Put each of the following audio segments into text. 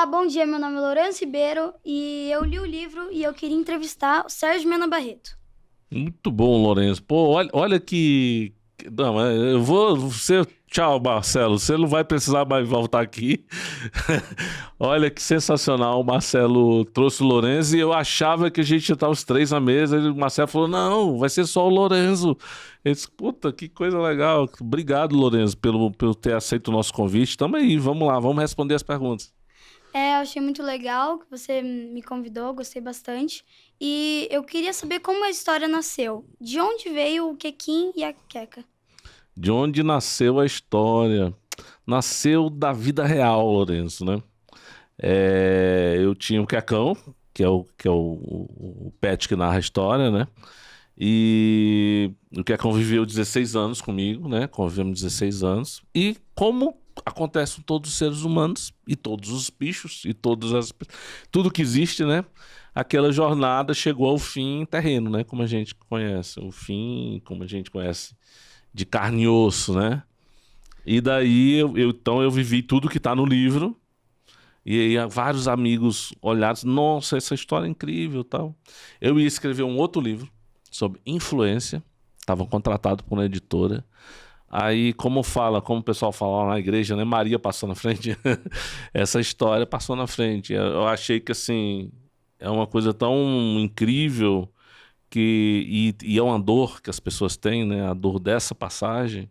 Olá, bom dia. Meu nome é Lourenço Ribeiro e eu li o livro e eu queria entrevistar o Sérgio Mena Barreto. Muito bom, Lourenço. Pô, olha que. Não, eu vou. Você... Tchau, Marcelo. Você não vai precisar mais voltar aqui. Olha que sensacional. O Marcelo trouxe o Lourenço e eu achava que a gente ia estar os três na mesa. E o Marcelo falou: não, vai ser só o Lourenço. Eu disse: puta, que coisa legal. Obrigado, Lourenço, pelo ter aceito o nosso convite. Tamo aí, vamos lá, vamos responder as perguntas. Eu achei muito legal que você me convidou, gostei bastante. E eu queria saber como a história nasceu. De onde veio o Quequim e a Queca? De onde nasceu a história? Nasceu da vida real, Lourenço, né? Eu tinha o Quecão, que é o pet que narra a história, né? E o Quecão viveu 16 anos comigo, né? Convivemos 16 anos. E como acontece com todos os seres humanos, e todos os bichos, e tudo que existe, né? Aquela jornada chegou ao fim terreno, né? Como a gente conhece. O fim, como a gente conhece, de carne e osso, né? E daí, então eu vivi tudo que tá no livro. E aí vários amigos olharam, nossa, essa história é incrível e tal. Eu ia escrever um outro livro sobre influência, estavam contratados por uma editora. Aí, como o pessoal fala lá na igreja, né? Maria passou na frente. Essa história passou na frente. Eu achei que, assim, é uma coisa tão incrível e é uma dor que as pessoas têm, né? A dor dessa passagem,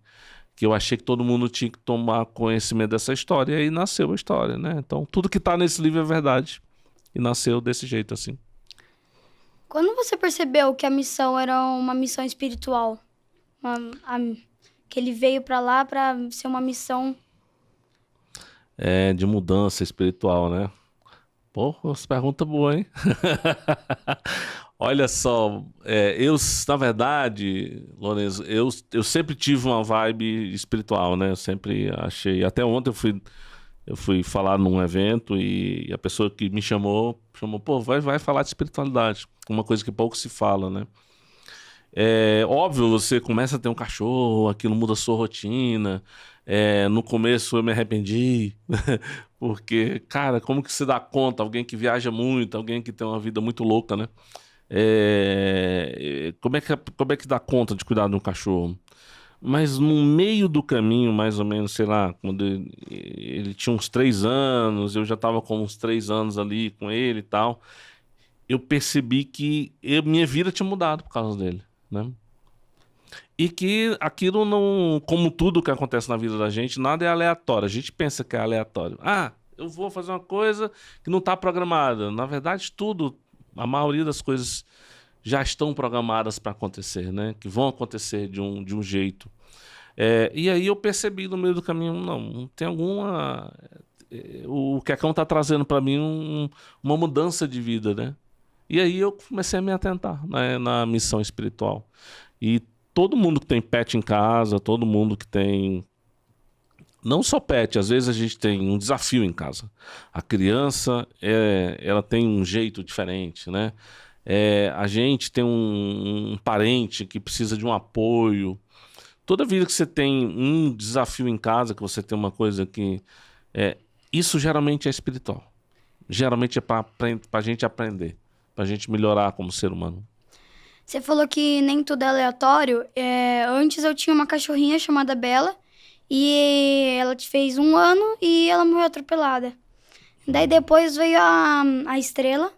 que eu achei que todo mundo tinha que tomar conhecimento dessa história. E aí nasceu a história, né? Então, tudo que tá nesse livro é verdade. E nasceu desse jeito, assim. Quando você percebeu que a missão era uma missão espiritual? Que ele veio pra lá pra ser uma missão. De mudança espiritual, né? Pô, essa pergunta boa, hein? Olha só, na verdade, Lourenço, eu sempre tive uma vibe espiritual, né? Eu sempre achei. Até ontem eu fui falar num evento e a pessoa que me chamou, pô, vai falar de espiritualidade, uma coisa que pouco se fala, né? É óbvio, você começa a ter um cachorro, aquilo muda a sua rotina. No começo eu me arrependi, porque, cara, como que você dá conta? Alguém que viaja muito, alguém que tem uma vida muito louca, né? Como é que dá conta de cuidar de um cachorro? Mas no meio do caminho, mais ou menos, sei lá, quando ele tinha uns 3 anos, eu já estava com uns 3 anos ali com ele e tal, eu percebi que minha vida tinha mudado por causa dele, né? E que aquilo não, como tudo que acontece na vida da gente, nada é aleatório. A gente pensa que é aleatório. Ah, eu vou fazer uma coisa que não está programada. Na verdade, tudo, a maioria das coisas já estão programadas para acontecer, né? Que vão acontecer de um jeito. E aí eu percebi no meio do caminho, não tem alguma. O Quecão tá trazendo para mim uma mudança de vida, né? E aí eu comecei a me atentar, né, na missão espiritual. E todo mundo que tem pet em casa, todo mundo que tem. Não só pet, às vezes a gente tem um desafio em casa. A criança, ela tem um jeito diferente, né? A gente tem um parente que precisa de um apoio. Toda vida que você tem um desafio em casa, que você tem uma coisa que. É, isso geralmente é espiritual. Geralmente é para a gente aprender, para a gente melhorar como ser humano. Você falou que nem tudo é aleatório. Antes eu tinha uma cachorrinha chamada Bela e ela fez 1 ano e ela morreu atropelada. Daí depois veio a Estrela,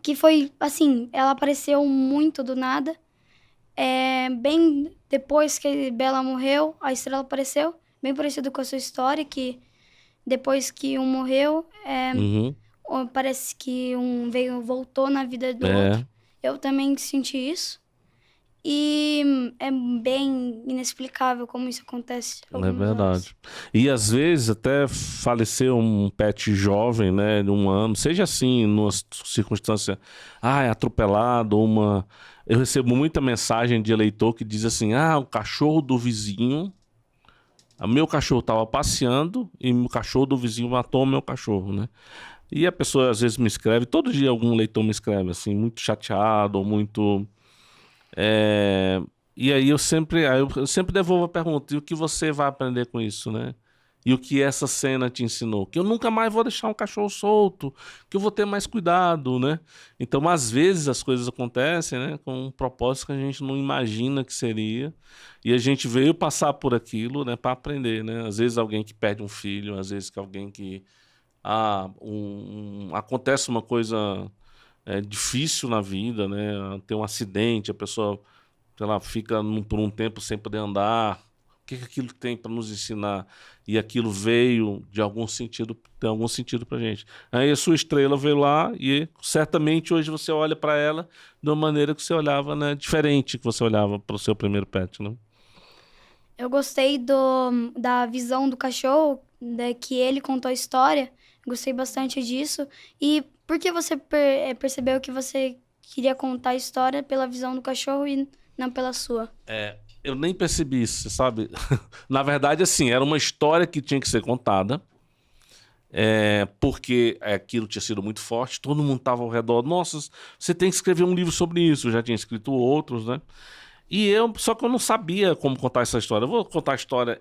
que foi assim, ela apareceu muito do nada. Bem depois que Bela morreu, a Estrela apareceu, bem parecido com a sua história, que depois que um morreu, Uhum. parece que um voltou na vida do outro. É, Eu também senti isso. E é bem inexplicável como isso acontece é algumas horas. verdade. E às vezes até faleceu um pet jovem, né, de 1 ano, seja assim, numa circunstância, é atropelado, Eu recebo muita mensagem de eleitor que diz assim, o cachorro do vizinho, o meu cachorro estava passeando e o cachorro do vizinho matou o meu cachorro, né? E a pessoa às vezes me escreve, todo dia algum leitor me escreve, assim, muito chateado, ou muito. É, E aí eu sempre devolvo a pergunta, e o que você vai aprender com isso, né? E o que essa cena te ensinou? Que eu nunca mais vou deixar um cachorro solto, que eu vou ter mais cuidado, né? Então, às vezes, as coisas acontecem, né, com um propósito que a gente não imagina que seria. E a gente veio passar por aquilo, né, para aprender, né? Às vezes alguém que perde um filho, às vezes que alguém que... acontece uma coisa difícil na vida, né? Tem um acidente, a pessoa, sei lá, fica por um tempo sem poder andar. O que que aquilo tem para nos ensinar? E aquilo veio de algum sentido, tem algum sentido pra gente. Aí a sua estrela veio lá e certamente hoje você olha para ela de uma maneira que você olhava, né, diferente que você olhava para o seu primeiro pet, né? Eu gostei da visão do cachorro, que ele contou a história. Gostei bastante disso. E por que você percebeu que você queria contar a história pela visão do cachorro e não pela sua? Eu nem percebi isso, sabe? Na verdade, assim, era uma história que tinha que ser contada, porque aquilo tinha sido muito forte, todo mundo estava ao redor. Nossa, você tem que escrever um livro sobre isso. Eu já tinha escrito outros, né? Só que eu não sabia como contar essa história. Eu vou contar a história,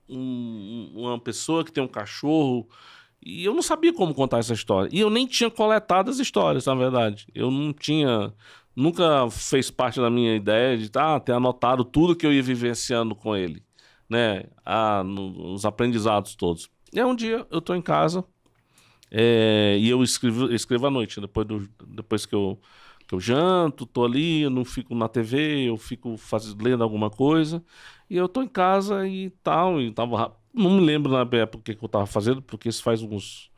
uma pessoa que tem um cachorro, e eu não sabia como contar essa história. E eu nem tinha coletado as histórias, na verdade. Eu não tinha... Nunca fez parte da minha ideia de ter anotado tudo que eu ia vivenciando com ele, né? Nos aprendizados todos. E aí um dia eu tô em casa e eu escrevo à noite, depois que eu janto, tô ali, eu não fico na TV, eu fico lendo alguma coisa. E eu tô em casa e tal, não me lembro na época o que eu tava fazendo, porque isso faz uns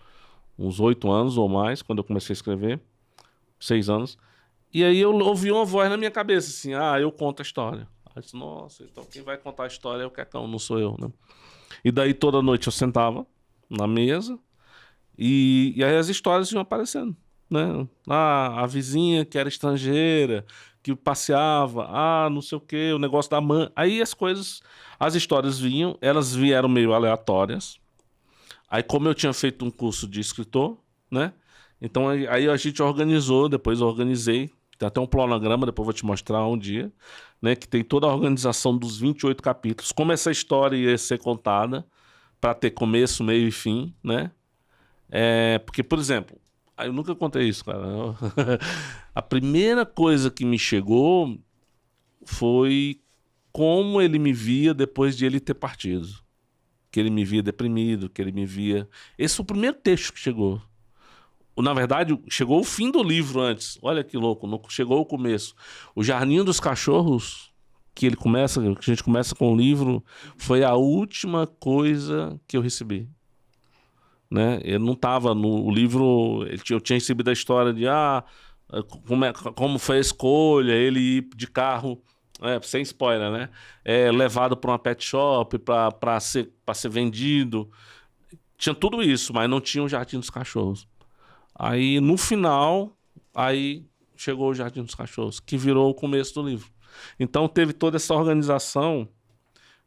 8 anos ou mais, quando eu comecei a escrever, 6 anos. E aí eu ouvi uma voz na minha cabeça, assim, eu conto a história. Aí eu disse, nossa, então quem vai contar a história é o Quecão, não sou eu, né? E daí toda noite eu sentava na mesa e aí as histórias iam aparecendo, né? A vizinha que era estrangeira, que passeava, não sei o quê, o negócio da mãe. Aí as histórias vinham, elas vieram meio aleatórias. Aí como eu tinha feito um curso de escritor, né? Então aí a gente organizou, depois eu organizei, tem até um cronograma, depois eu vou te mostrar um dia, né? Que tem toda a organização dos 28 capítulos, como essa história ia ser contada, para ter começo, meio e fim, né? Porque, por exemplo, eu nunca contei isso, cara. A primeira coisa que me chegou foi como ele me via depois de ele ter partido. Que ele me via deprimido, que ele me via... Esse foi o primeiro texto que chegou. Na verdade, chegou o fim do livro antes. Olha que louco, não chegou o começo. O Jardim dos Cachorros, que a gente começa com o livro, foi a última coisa que eu recebi. Né? Eu não estava no livro, eu tinha recebido a história de como foi a escolha, ele ir de carro, sem spoiler, né? Levado para uma pet shop para ser vendido. Tinha tudo isso, mas não tinha o Jardim dos Cachorros. Aí, no final, aí chegou o Jardim dos Cachorros, que virou o começo do livro. Então, teve toda essa organização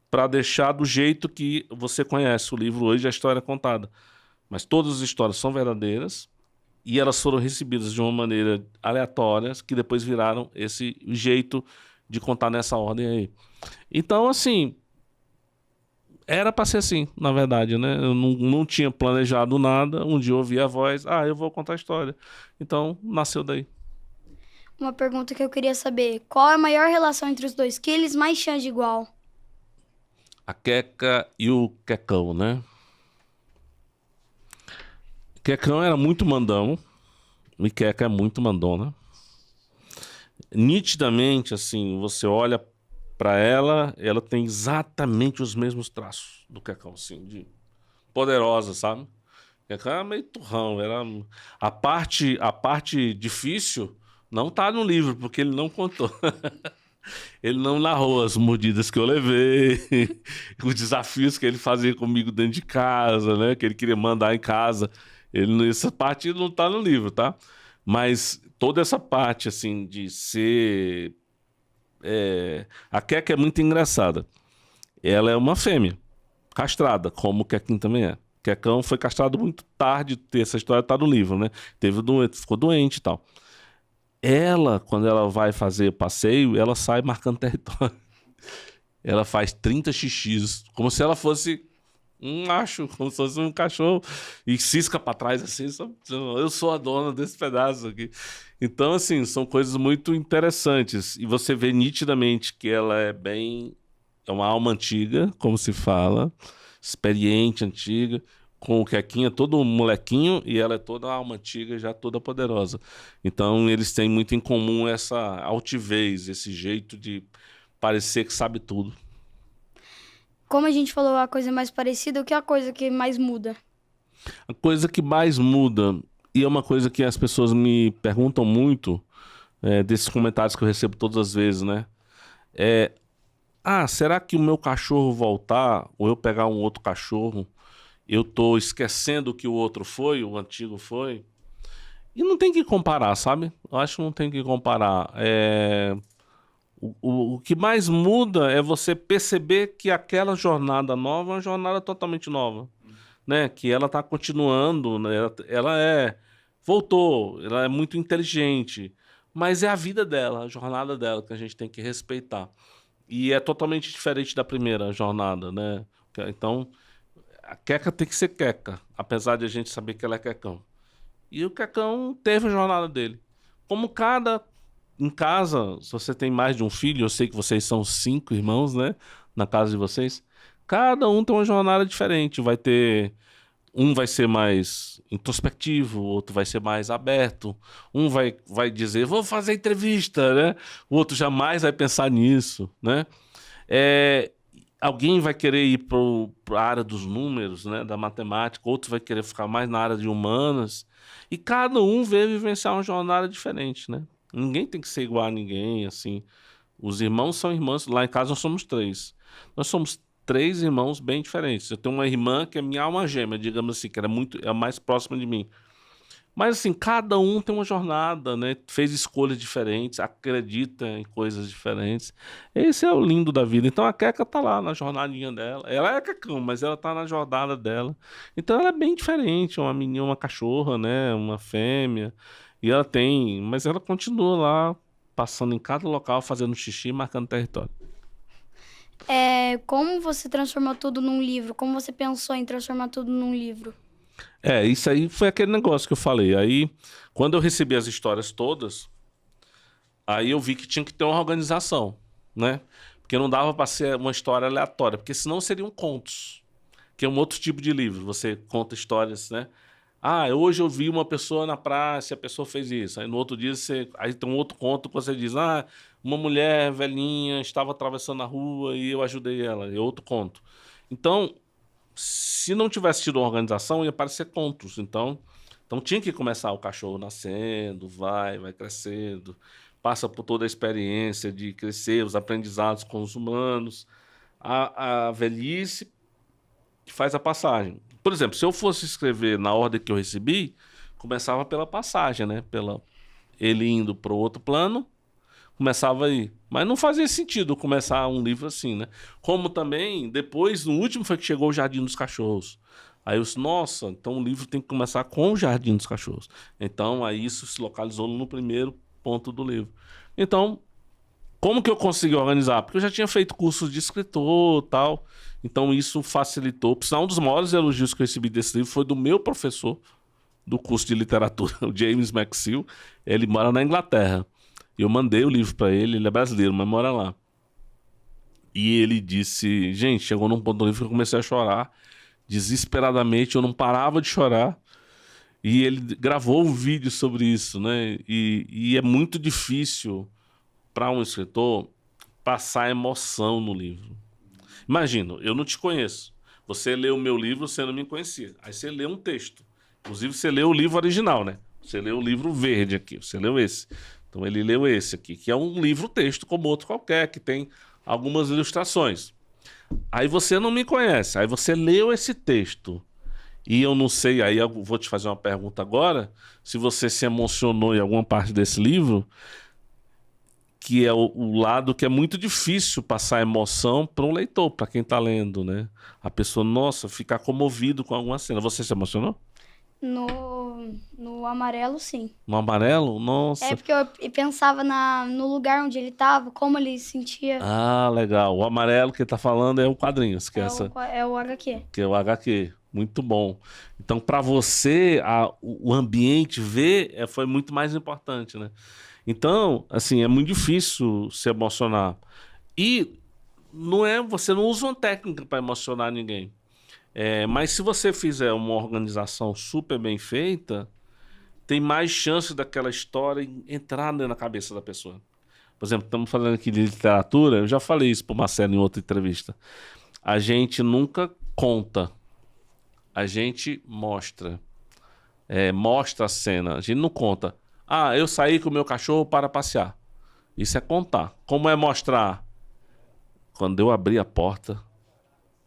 para deixar do jeito que você conhece o livro hoje, a história é contada. Mas todas as histórias são verdadeiras e elas foram recebidas de uma maneira aleatória, que depois viraram esse jeito de contar nessa ordem aí. Então, assim, era para ser assim, na verdade, né? Eu não tinha planejado nada. Um dia eu ouvi a voz, eu vou contar a história. Então, nasceu daí. Uma pergunta que eu queria saber, qual é a maior relação entre os dois? Que eles mais chamam de igual? A Queca e o Quecão, né? Quecão era muito mandão, e Queca é muito mandona. Nitidamente, assim, você olha pra ela tem exatamente os mesmos traços do Quecão, assim, de poderosa, sabe? Quecão era meio turrão, a parte difícil não tá no livro, porque ele não contou. Ele não narrou as mordidas que eu levei, os desafios que ele fazia comigo dentro de casa, né? Que ele queria mandar em casa. Essa parte não tá no livro, tá? Mas toda essa parte, assim, de ser... A Queca é muito engraçada. Ela é uma fêmea, castrada, como o Quequinho também é. Quecão foi castrado muito tarde, essa história tá no livro, né? Ficou doente e tal. Ela, quando ela vai fazer passeio, ela sai marcando território. Ela faz 30 xixis, como se ela fosse um macho, como se fosse um cachorro, e cisca pra trás assim, eu sou a dona desse pedaço aqui. Então, assim, são coisas muito interessantes. E você vê nitidamente que ela é uma alma antiga, como se fala, experiente, antiga, com o Quequinha todo molequinho, e ela é toda alma antiga, já toda poderosa. Então, eles têm muito em comum essa altivez, esse jeito de parecer que sabe tudo. Como a gente falou a coisa mais parecida, o que é a coisa que mais muda? A coisa que mais muda, e é uma coisa que as pessoas me perguntam muito, desses comentários que eu recebo todas as vezes, né? Será que o meu cachorro voltar, ou eu pegar um outro cachorro, eu tô esquecendo que o outro foi, o antigo foi? E não tem que comparar, sabe? Eu acho que não tem que comparar. O que mais muda é você perceber que aquela jornada nova é uma jornada totalmente nova, né? Que ela tá continuando, né? Voltou, ela é muito inteligente, mas é a vida dela, a jornada dela que a gente tem que respeitar. E é totalmente diferente da primeira jornada, né? Então, a Queca tem que ser Queca, apesar de a gente saber que ela é Quecão. E o Quecão teve a jornada dele. Como em casa, se você tem mais de um filho, eu sei que vocês são 5 irmãos, né? Na casa de vocês. Cada um tem uma jornada diferente. Um vai ser mais introspectivo, o outro vai ser mais aberto. Um vai dizer, vou fazer entrevista, né? O outro jamais vai pensar nisso, né? É, alguém vai querer ir para a área dos números, né? Da matemática, outro vai querer ficar mais na área de humanas. E cada um veio vivenciar uma jornada diferente, né? Ninguém tem que ser igual a ninguém, assim. Os irmãos são irmãos. Lá em casa nós somos 3. Nós somos 3 irmãos bem diferentes. Eu tenho uma irmã que é minha alma gêmea, digamos assim, que é a mais próxima de mim. Mas assim, cada um tem uma jornada, né? Fez escolhas diferentes, acredita em coisas diferentes. Esse é o lindo da vida. Então a Queca tá lá na jornadinha dela. Ela é Quecão, mas ela tá na jornada dela. Então ela é bem diferente, uma menina, uma cachorra, né? Uma fêmea. Mas ela continua lá, passando em cada local, fazendo xixi, marcando território. Como você transformou tudo num livro? Como você pensou em transformar tudo num livro? Isso aí foi aquele negócio que eu falei. Aí, quando eu recebi as histórias todas, aí eu vi que tinha que ter uma organização, né? Porque não dava para ser uma história aleatória, porque senão seriam contos, que é um outro tipo de livro. Você conta histórias, né? Hoje eu vi uma pessoa na praça, a pessoa fez isso. Aí no outro dia aí tem um outro conto que você diz: uma mulher velhinha estava atravessando a rua e eu ajudei ela. É outro conto. Então, se não tivesse tido uma organização, ia parecer contos. Então tinha que começar o cachorro nascendo, vai crescendo, passa por toda a experiência de crescer, os aprendizados com os humanos, a velhice que faz a passagem. Por exemplo, se eu fosse escrever na ordem que eu recebi, começava pela passagem, né? Ele indo para o outro plano, começava aí. Mas não fazia sentido começar um livro assim, né? Como também, depois, no último foi que chegou o Jardim dos Cachorros. Aí eu disse, nossa, então o livro tem que começar com o Jardim dos Cachorros. Então, aí isso se localizou no primeiro ponto do livro. Então, como que eu consegui organizar? Porque eu já tinha feito cursos de escritor e tal. Então, isso facilitou. Por sinal, um dos maiores elogios que eu recebi desse livro foi do meu professor do curso de literatura, o James Maxwell. Ele mora na Inglaterra. Eu mandei o livro para ele é brasileiro, mas mora lá. E ele disse, gente, chegou num ponto do livro que eu comecei a chorar, desesperadamente, eu não parava de chorar. E ele gravou um vídeo sobre isso, né? E é muito difícil para um escritor passar emoção no livro. Imagina, eu não te conheço. Você leu o meu livro, você não me conhecia. Aí você lê um texto. Inclusive, você leu o livro original, né? Você leu o livro verde aqui, você leu esse. Então ele leu esse aqui, que é um livro-texto como outro qualquer, que tem algumas ilustrações. Aí você não me conhece, aí você leu esse texto. E eu não sei, aí eu vou te fazer uma pergunta agora, se você se emocionou em alguma parte desse livro, que é o lado que é muito difícil passar emoção para um leitor, para quem está lendo, né? A pessoa, nossa, ficar comovido com alguma cena. Você se emocionou? No no amarelo, sim. No amarelo? Nossa. É porque eu pensava no lugar onde ele tava, como ele se sentia. Ah, legal. O amarelo que tá falando é o quadrinhos, que é essa, É o HQ. que é o HQ. Muito bom. Então, para você, o ambiente ver foi muito mais importante, né? Então, assim, é muito difícil se emocionar. E você não usa uma técnica para emocionar ninguém. Mas se você fizer uma organização super bem feita, tem mais chance daquela história entrar na cabeça da pessoa. Por exemplo, estamos falando aqui de literatura, eu já falei isso para o Marcelo em outra entrevista. A gente nunca conta, a gente mostra. Mostra a cena, a gente não conta. Ah, eu saí com o meu cachorro para passear. Isso é contar. Como é mostrar? Quando eu abri a porta,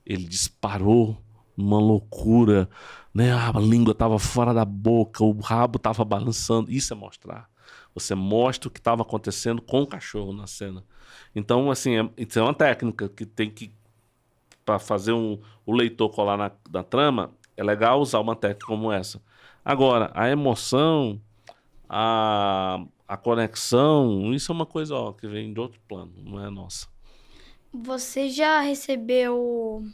ele disparou numa loucura, né? A língua estava fora da boca, o rabo estava balançando. Isso é mostrar. Você mostra o que estava acontecendo com o cachorro na cena. Então, assim, isso é uma técnica que tem que, para fazer o leitor colar na trama, é legal usar uma técnica como essa. Agora, a emoção, a conexão, isso é uma coisa que vem de outro plano, não é nossa. Você já recebeu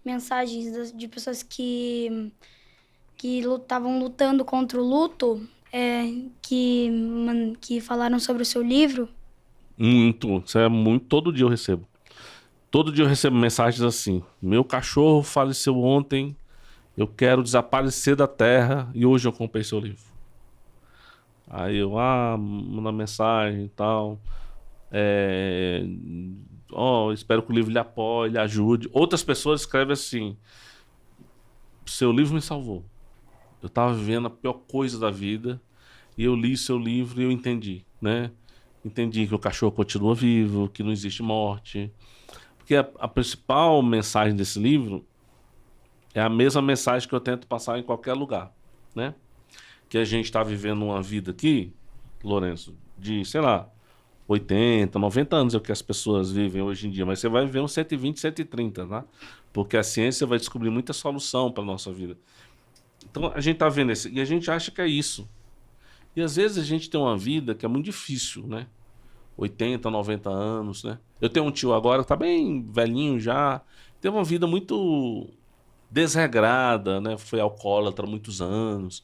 mensagens de pessoas que estavam lutando contra o luto, que falaram sobre o seu livro? Muito, isso é muito, todo dia eu recebo. Todo dia eu recebo mensagens assim: meu cachorro faleceu ontem, eu quero desaparecer da terra e hoje eu comprei seu livro. Aí eu, manda mensagem e tal. Espero que o livro lhe apoie, lhe ajude. Outras pessoas escrevem assim: seu livro me salvou. Eu estava vivendo a pior coisa da vida e eu li seu livro e eu entendi, né? Entendi que o cachorro continua vivo, que não existe morte. Porque a principal mensagem desse livro é a mesma mensagem que eu tento passar em qualquer lugar, né? Que a gente está vivendo uma vida aqui, Lourenço, de, sei lá, 80, 90 anos é o que as pessoas vivem hoje em dia, mas você vai viver uns 120, 130, tá? Porque a ciência vai descobrir muita solução para nossa vida. Então a gente tá vendo isso e a gente acha que é isso. E às vezes a gente tem uma vida que é muito difícil, né? 80, 90 anos, né? Eu tenho um tio agora que tá bem velhinho já, teve uma vida muito desregrada, né? Foi alcoólatra há muitos anos.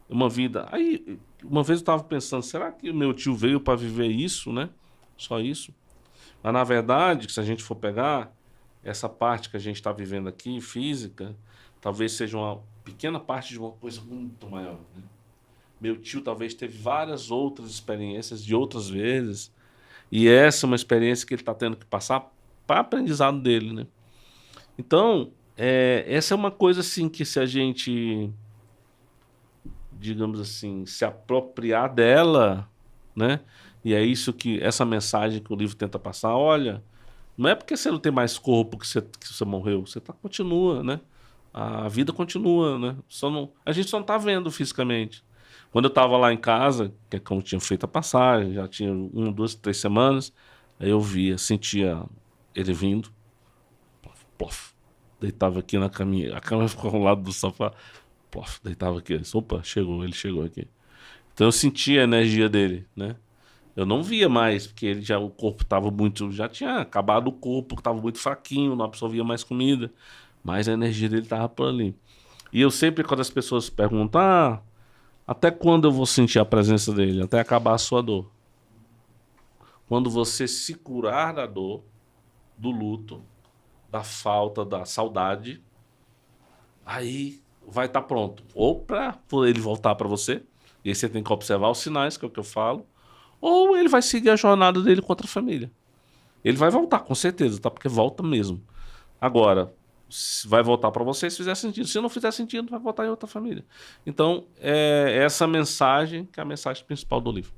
Uma vida. Aí, uma vez eu tava pensando, será que o meu tio veio para viver isso, né? Só isso? Mas na verdade, se a gente for pegar essa parte que a gente está vivendo aqui, física, talvez seja uma pequena parte de uma coisa muito maior, né? Meu tio talvez teve várias outras experiências de outras vezes, e essa é uma experiência que ele está tendo que passar para aprendizado dele, né? Então, essa é uma coisa assim que se a gente, digamos assim, se apropriar dela, né? E é isso que, essa mensagem que o livro tenta passar, olha, não é porque você não tem mais corpo que você morreu, você continua, né? A vida continua, né? A gente só não tá vendo fisicamente. Quando eu tava lá em casa, que é como eu tinha feito a passagem, já tinha 1, 2, 3 semanas, aí eu via, sentia ele vindo, plof, plof, deitava aqui na caminha, a cama ficou ao lado do sofá, plof, deitava aqui, opa, ele chegou aqui. Então eu sentia a energia dele, né? Eu não via mais, porque o corpo estava muito, já tinha acabado o corpo, estava muito fraquinho, não absorvia mais comida, mas a energia dele estava por ali. E eu sempre, quando as pessoas perguntam, até quando eu vou sentir a presença dele? Até acabar a sua dor. Quando você se curar da dor, do luto, da falta, da saudade, aí vai estar pronto. Ou para ele voltar para você, e aí você tem que observar os sinais, que é o que eu falo, ou ele vai seguir a jornada dele contra a família. Ele vai voltar, com certeza, tá? Porque volta mesmo. Agora, vai voltar para você se fizer sentido. Se não fizer sentido, vai voltar em outra família. Então, é essa mensagem que é a mensagem principal do livro.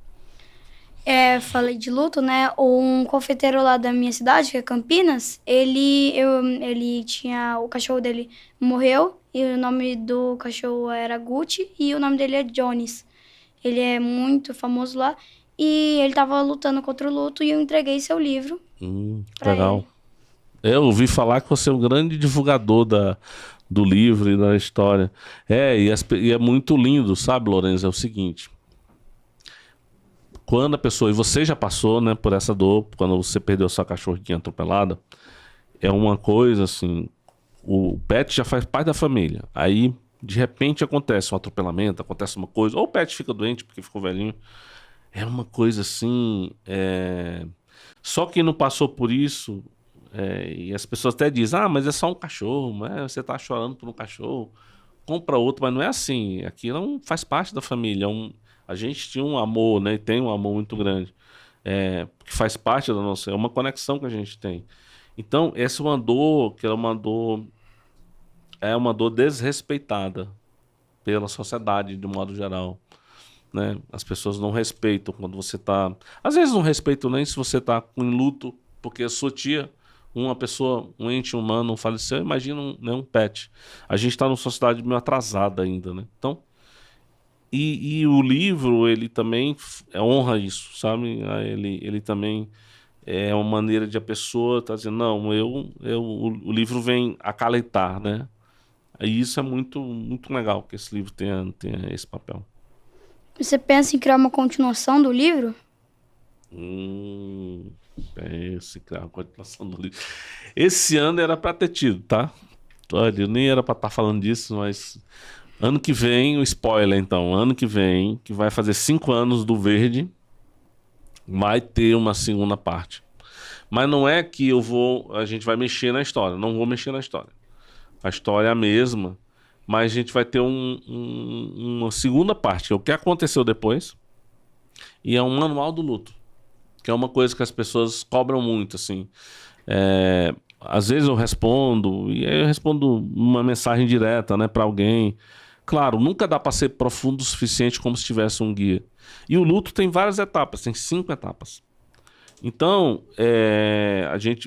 Falei de luto, né? Um confeiteiro lá da minha cidade, que é Campinas, ele tinha... O cachorro dele morreu e o nome do cachorro era Gucci e o nome dele é Jones. Ele é muito famoso lá e ele tava lutando contra o luto e eu entreguei seu livro pra legal. ele. Eu ouvi falar que você é um grande divulgador do livro e da história. E é muito lindo, sabe, Lourenço? É o seguinte, quando a pessoa, e você já passou, né, por essa dor, quando você perdeu sua cachorrinha atropelada, é uma coisa assim, o pet já faz parte da família. Aí, de repente, acontece um atropelamento, acontece uma coisa, ou o pet fica doente porque ficou velhinho. É uma coisa assim. Só quem não passou por isso, e as pessoas até dizem, ah, mas é só um cachorro, você tá chorando por um cachorro, compra outro, mas não é assim. Aquilo faz parte da família. A gente tinha um amor, né? E tem um amor muito grande. Que faz parte da nossa. É uma conexão que a gente tem. Então, essa é uma dor que é uma dor desrespeitada pela sociedade, de modo geral, né? As pessoas não respeitam quando você tá... Às vezes não respeitam nem se você tá em luto, porque a sua tia, uma pessoa, um ente humano faleceu, imagina um pet. A gente tá numa sociedade meio atrasada ainda, né? Então, e o livro, ele também honra isso, sabe? Ele também é uma maneira de a pessoa tá dizendo, não, o livro vem acalentar, né? E isso é muito, muito legal que esse livro tenha esse papel. Você pensa em criar uma continuação do livro? Penso em criar uma continuação do livro. Esse ano era pra ter tido, tá? Olha, eu nem era pra estar falando disso, mas ano que vem, o spoiler então, ano que vem, que vai fazer 5 anos do Verde, vai ter uma segunda parte. Mas não é que a gente vai mexer na história, não vou mexer na história. A história é a mesma, mas a gente vai ter uma segunda parte, que é o que aconteceu depois, e é um manual do luto, que é uma coisa que as pessoas cobram muito, assim. Às vezes eu respondo, e aí eu respondo uma mensagem direta, né, para alguém. Claro, nunca dá para ser profundo o suficiente como se tivesse um guia. E o luto tem várias etapas, tem 5 etapas. Então,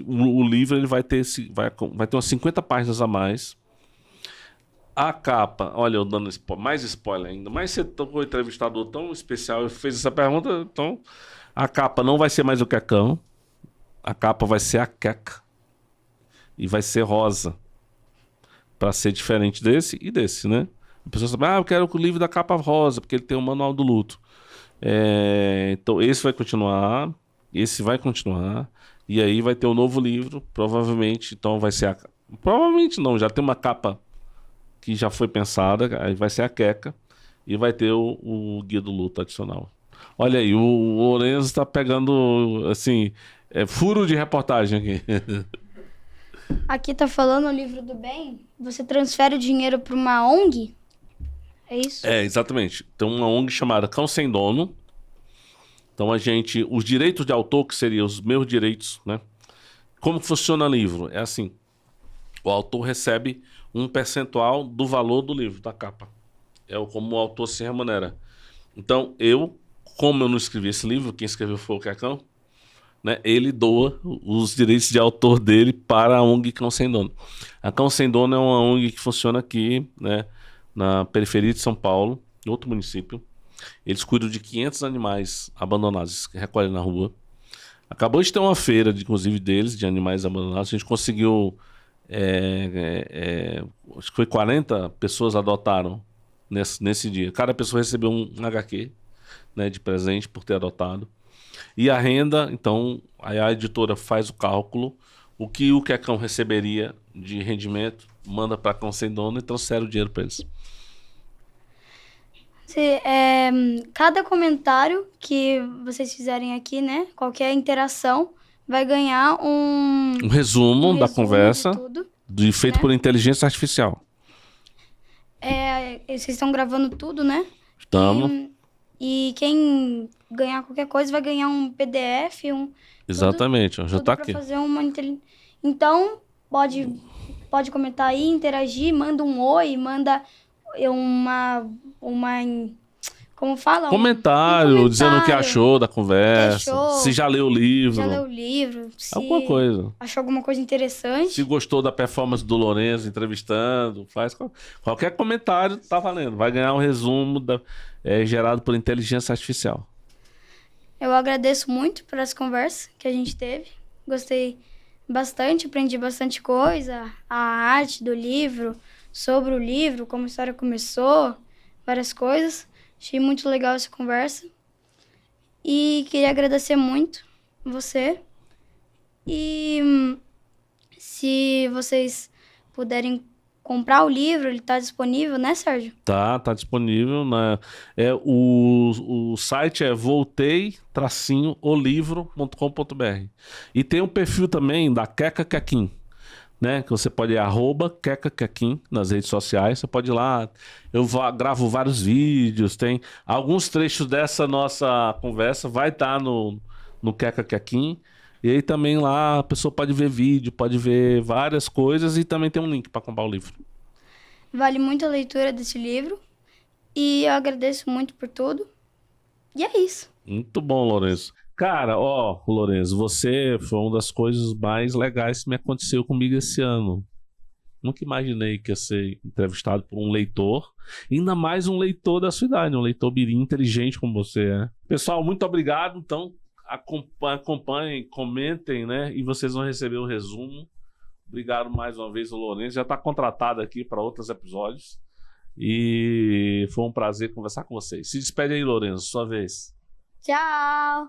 o livro ele vai ter umas 50 páginas a mais. A capa, olha, eu dando mais spoiler ainda, mas você tocou um entrevistador tão especial e fez essa pergunta, então a capa não vai ser mais o Quecão, a capa vai ser a Queca e vai ser rosa, para ser diferente desse e desse, né? A pessoa sabe, eu quero o livro da capa rosa, porque ele tem o manual do luto. Então esse vai continuar. Esse vai continuar. E aí vai ter um novo livro, provavelmente. Então vai ser provavelmente não, já tem uma capa que já foi pensada. Aí vai ser a Queca. E vai ter o Guia do Luto adicional. Olha aí, o Lourenço está pegando, assim, furo de reportagem aqui. Aqui tá falando o livro do bem. Você transfere o dinheiro para uma ONG? É isso? Exatamente. Tem uma ONG chamada Cão Sem Dono. Então os direitos de autor, que seriam os meus direitos, né? Como funciona o livro? É assim, o autor recebe um percentual do valor do livro, da capa. Como o autor se remunera. Então como eu não escrevi esse livro, quem escreveu foi o Quecão, né? Ele doa os direitos de autor dele para a ONG Cão Sem Dono. A Cão Sem Dono é uma ONG que funciona aqui, né? Na periferia de São Paulo, em outro município. Eles cuidam de 500 animais abandonados que recolhem na rua. Acabou de ter uma feira, inclusive, deles, de animais abandonados. A gente conseguiu... acho que foi 40 pessoas adotaram nesse dia. Cada pessoa recebeu um HQ, né, de presente por ter adotado. E a renda, então, aí a editora faz o cálculo. O que o Quecão receberia de rendimento, manda para a Cão Sem Dono e transfere o dinheiro para eles. Cada comentário que vocês fizerem aqui, né? Qualquer interação vai ganhar um resumo da conversa, feito, né, por inteligência artificial. Vocês estão gravando tudo, né? Estamos. E quem ganhar qualquer coisa vai ganhar um PDF, Exatamente, já está aqui. Fazer então, pode comentar aí, interagir, manda um oi, manda como fala? Comentário, dizendo o que achou da conversa, se já leu o livro. Se alguma coisa. Achou alguma coisa interessante. Se gostou da performance do Lourenço entrevistando, faz qualquer comentário, tá valendo. Vai ganhar um resumo gerado por inteligência artificial. Eu agradeço muito por essa conversa que a gente teve. Gostei bastante, aprendi bastante coisa, a arte do livro, sobre o livro, como a história começou, várias coisas. Achei muito legal essa conversa. E queria agradecer muito você. E se vocês puderem comprar o livro, ele está disponível, né, Sérgio? Tá disponível, né? O site é voltei-olivro.com.br. E tem um perfil também da Queca Quequim, né? Que você pode ir @Queca Quequim nas redes sociais. Você pode ir lá. Eu gravo vários vídeos, tem alguns trechos dessa nossa conversa, vai estar no Queca Quequim. E aí também lá a pessoa pode ver vídeo, pode ver várias coisas e também tem um link para comprar o livro. Vale muito a leitura desse livro. E eu agradeço muito por tudo. E é isso. Muito bom, Lourenço. Cara, ó, Lourenço, você foi uma das coisas mais legais que me aconteceu comigo esse ano. Nunca imaginei que ia ser entrevistado por um leitor, ainda mais um leitor da sua idade, um leitor mirim inteligente como você é. Pessoal, muito obrigado. Então, acompanhem, comentem, né? E vocês vão receber o resumo. Obrigado mais uma vez, o Lourenço. Já está contratado aqui para outros episódios. E foi um prazer conversar com vocês. Se despede aí, Lourenço, sua vez. Tchau!